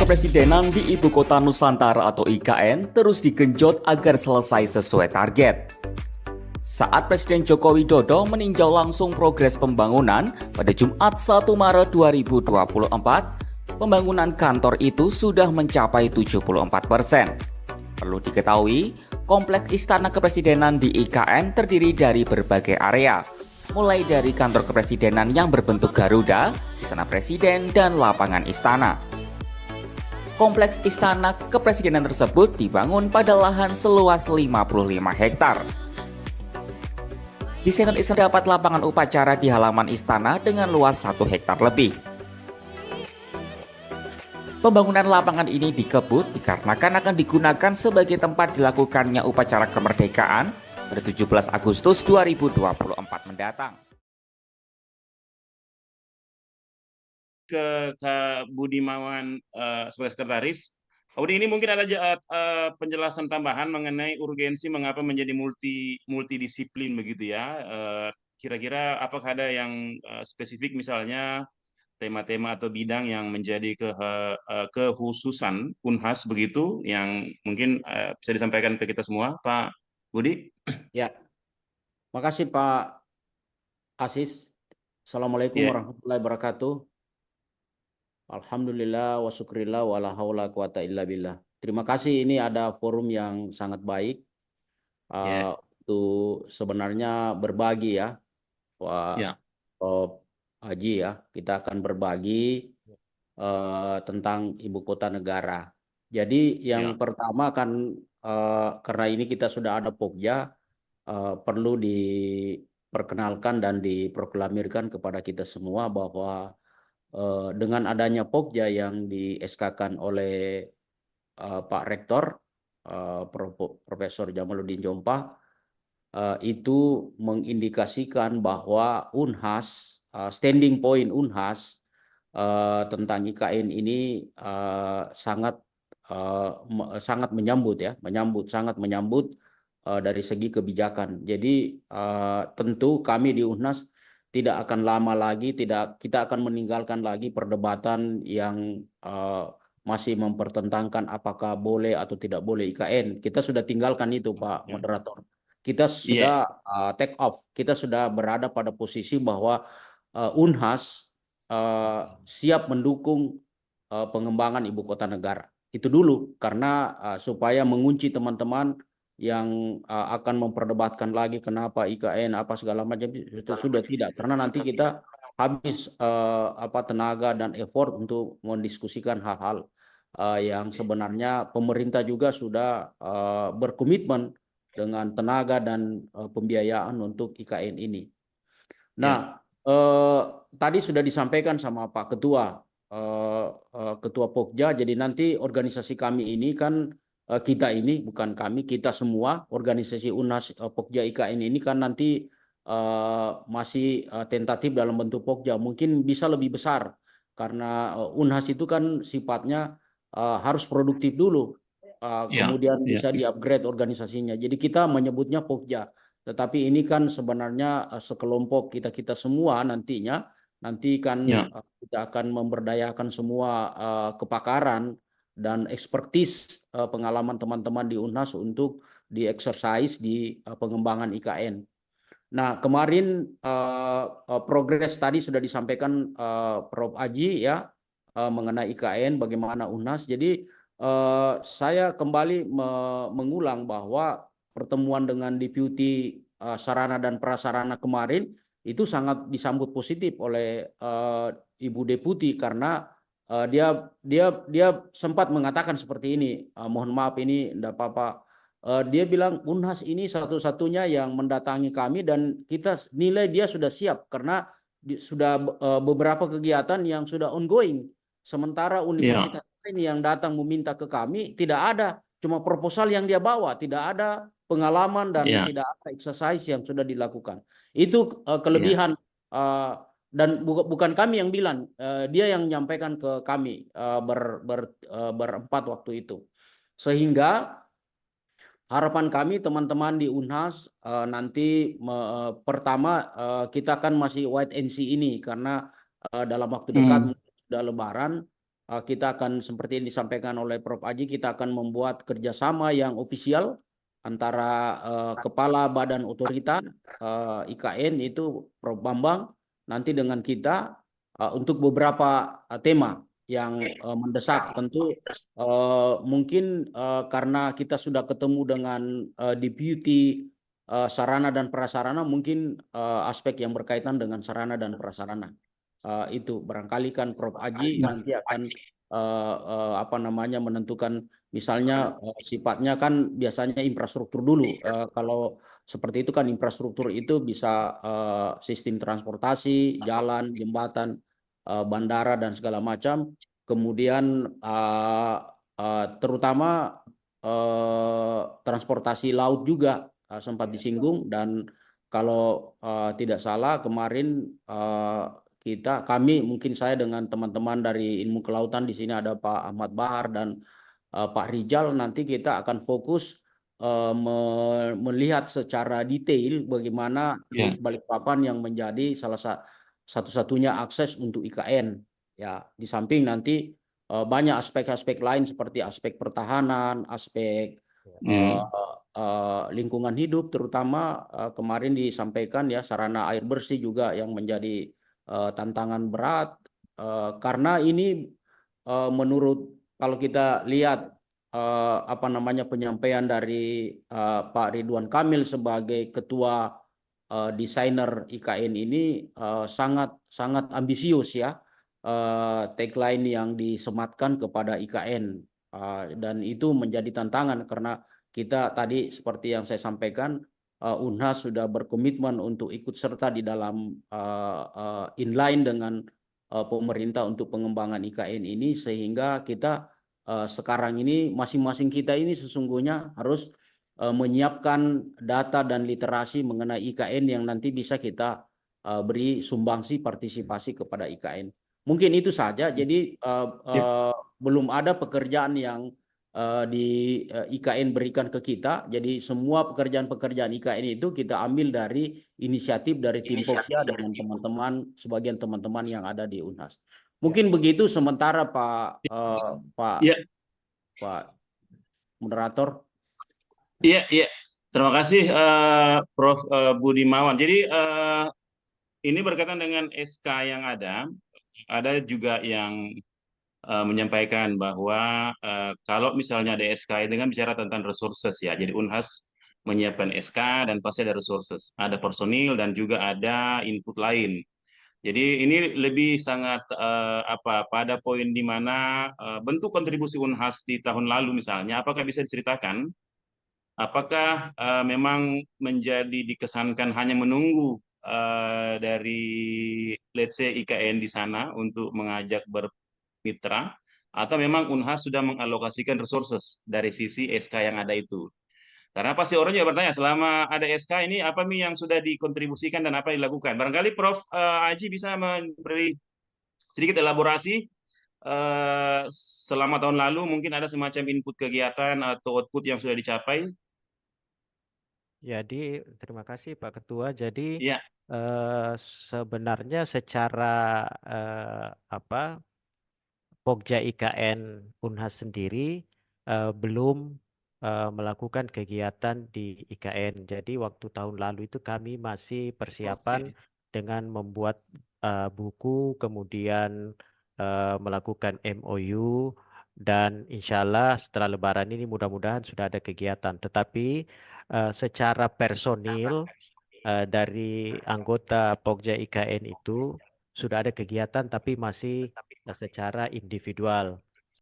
Kepresidenan di Ibu Kota Nusantara atau IKN terus digenjot agar selesai sesuai target. Saat Presiden Joko Widodo meninjau langsung progres pembangunan pada Jumat 1 Maret 2024, pembangunan kantor itu sudah mencapai 74%. Perlu diketahui, kompleks Istana Kepresidenan di IKN terdiri dari berbagai area, mulai dari kantor kepresidenan yang berbentuk Garuda, Istana Presiden, dan lapangan istana. Kompleks Istana Kepresidenan tersebut dibangun pada lahan seluas 55 hektar. Di sana terdapat lapangan upacara di halaman istana dengan luas 1 hektar lebih. Pembangunan lapangan ini dikebut dikarenakan akan digunakan sebagai tempat dilakukannya upacara kemerdekaan pada 17 Agustus 2024 mendatang. Ke Budimawan sebagai sekretaris. Budi, ini mungkin ada penjelasan tambahan mengenai urgensi mengapa menjadi multidisiplin begitu ya. Kira-kira apakah ada yang spesifik misalnya tema-tema atau bidang yang menjadi kekhususan Unhas begitu yang mungkin bisa disampaikan ke kita semua, Pak Budi? Ya, makasih Pak Asis. Assalamualaikum warahmatullahi wabarakatuh. Alhamdulillah wa syukrillah wa la haula quwata illa billah. Terima kasih, ini ada forum yang sangat baik untuk sebenarnya berbagi ya, Pak Haji ya. Kita akan berbagi tentang ibu kota negara. Jadi yang pertama kan karena ini kita sudah ada Pokja, perlu diperkenalkan dan diproklamirkan kepada kita semua bahwa dengan adanya Pokja yang di SK-kan oleh Pak Rektor Profesor Jamaluddin Jompah, itu mengindikasikan bahwa Unhas, standing point Unhas tentang IKN ini sangat menyambut sangat menyambut dari segi kebijakan. Jadi tentu kami di Unhas tidak akan lama lagi, kita akan meninggalkan lagi perdebatan yang masih mempertentangkan apakah boleh atau tidak boleh IKN. Kita sudah tinggalkan itu, Pak Moderator. Kita sudah take off, kita sudah berada pada posisi bahwa Unhas siap mendukung pengembangan ibu kota negara. Itu dulu, karena supaya mengunci teman-teman yang akan memperdebatkan lagi kenapa IKN apa segala macam, itu sudah tidak, karena nanti kita habis tenaga dan effort untuk mendiskusikan hal-hal yang sebenarnya pemerintah juga sudah berkomitmen dengan tenaga dan pembiayaan untuk IKN ini. Nah, tadi sudah disampaikan sama Pak Ketua Pokja, jadi nanti organisasi kami ini kan kita ini, bukan kami, kita semua, organisasi Unhas Pokja IKN ini kan nanti masih tentatif dalam bentuk Pokja, mungkin bisa lebih besar, karena Unhas itu kan sifatnya harus produktif dulu, kemudian bisa di-upgrade organisasinya. Jadi kita menyebutnya Pokja, tetapi ini kan sebenarnya sekelompok kita semua nanti kan kita akan memberdayakan semua kepakaran dan expertise pengalaman teman-teman di Unhas untuk di-exercise di pengembangan IKN. Nah, kemarin progres tadi sudah disampaikan Prof. Aji ya mengenai IKN, bagaimana Unhas. Jadi saya kembali mengulang bahwa pertemuan dengan Deputi Sarana dan Prasarana kemarin itu sangat disambut positif oleh Ibu Deputi, karena dia sempat mengatakan seperti ini, mohon maaf ini enggak apa-apa. Dia bilang Unhas ini satu-satunya yang mendatangi kami dan kita nilai dia sudah siap karena sudah beberapa kegiatan yang sudah ongoing. Sementara universitas ini yang datang meminta ke kami tidak ada, cuma proposal yang dia bawa, tidak ada pengalaman dan tidak ada exercise yang sudah dilakukan. Itu kelebihan dan bukan kami yang bilang, dia yang menyampaikan ke kami berempat waktu itu. Sehingga harapan kami teman-teman di Unhas nanti pertama kita kan masih wait and see ini, karena dalam waktu dekat sudah Lebaran, kita akan seperti yang disampaikan oleh Prof. Aji, kita akan membuat kerjasama yang ofisial antara Kepala Badan Otorita IKN itu Prof. Bambang nanti dengan kita untuk beberapa tema yang mendesak. Tentu mungkin karena kita sudah ketemu dengan Deputi sarana dan prasarana, mungkin aspek yang berkaitan dengan sarana dan prasarana. Itu barangkali kan Prof. Aji nanti akan apa namanya menentukan, misalnya sifatnya kan biasanya infrastruktur dulu. Kalau seperti itu kan infrastruktur itu bisa sistem transportasi, jalan, jembatan, bandara dan segala macam. Kemudian terutama transportasi laut juga sempat disinggung, dan kalau tidak salah kemarin kami mungkin saya dengan teman-teman dari ilmu kelautan di sini ada Pak Ahmad Bahar dan Pak Rijal, nanti kita akan fokus melihat secara detail bagaimana Teluk Balikpapan yang menjadi salah satu-satunya akses untuk IKN. Ya, di samping nanti banyak aspek-aspek lain seperti aspek pertahanan, aspek lingkungan hidup, terutama kemarin disampaikan ya sarana air bersih juga yang menjadi tantangan berat, karena ini menurut kalau kita lihat apa namanya penyampaian dari Pak Ridwan Kamil sebagai ketua desainer IKN ini sangat sangat ambisius ya, tagline yang disematkan kepada IKN, dan itu menjadi tantangan karena kita tadi seperti yang saya sampaikan, Unhas sudah berkomitmen untuk ikut serta di dalam inline dengan pemerintah untuk pengembangan IKN ini, sehingga kita sekarang ini masing-masing kita ini sesungguhnya harus menyiapkan data dan literasi mengenai IKN yang nanti bisa kita beri sumbangsi partisipasi kepada IKN. Mungkin itu saja. Jadi belum ada pekerjaan yang di IKN berikan ke kita. Jadi semua pekerjaan-pekerjaan IKN itu kita ambil dari inisiatif dari tim Pokja dengan teman-teman, sebagian teman-teman yang ada di Unhas. Mungkin begitu sementara Pak moderator. Iya, iya. Terima kasih Prof. Budimawan. Jadi ini berkaitan dengan SK yang ada juga yang menyampaikan bahwa kalau misalnya ada SK itu kan bicara tentang resources ya. Jadi Unhas menyiapkan SK dan pasti ada resources, ada personil dan juga ada input lain. Jadi ini lebih sangat pada poin di mana bentuk kontribusi Unhas di tahun lalu misalnya, apakah bisa diceritakan? Apakah memang menjadi dikesankan hanya menunggu dari let's say IKN di sana untuk mengajak bermitra, atau memang Unhas sudah mengalokasikan resources dari sisi SK yang ada itu? Karena pasti orang juga bertanya, selama ada SK ini apa Mi yang sudah dikontribusikan dan apa yang dilakukan? Barangkali Prof. Aji bisa memberi sedikit elaborasi selama tahun lalu mungkin ada semacam input kegiatan atau output yang sudah dicapai. Jadi terima kasih Pak Ketua. Jadi Ya, sebenarnya secara Pokja IKN Unhas sendiri belum melakukan kegiatan di IKN. Jadi waktu tahun lalu itu kami masih persiapan dengan membuat buku, kemudian melakukan MOU, dan insya Allah setelah Lebaran ini mudah-mudahan sudah ada kegiatan. Tetapi secara personil dari anggota Pokja IKN itu sudah ada kegiatan, tapi masih secara individual.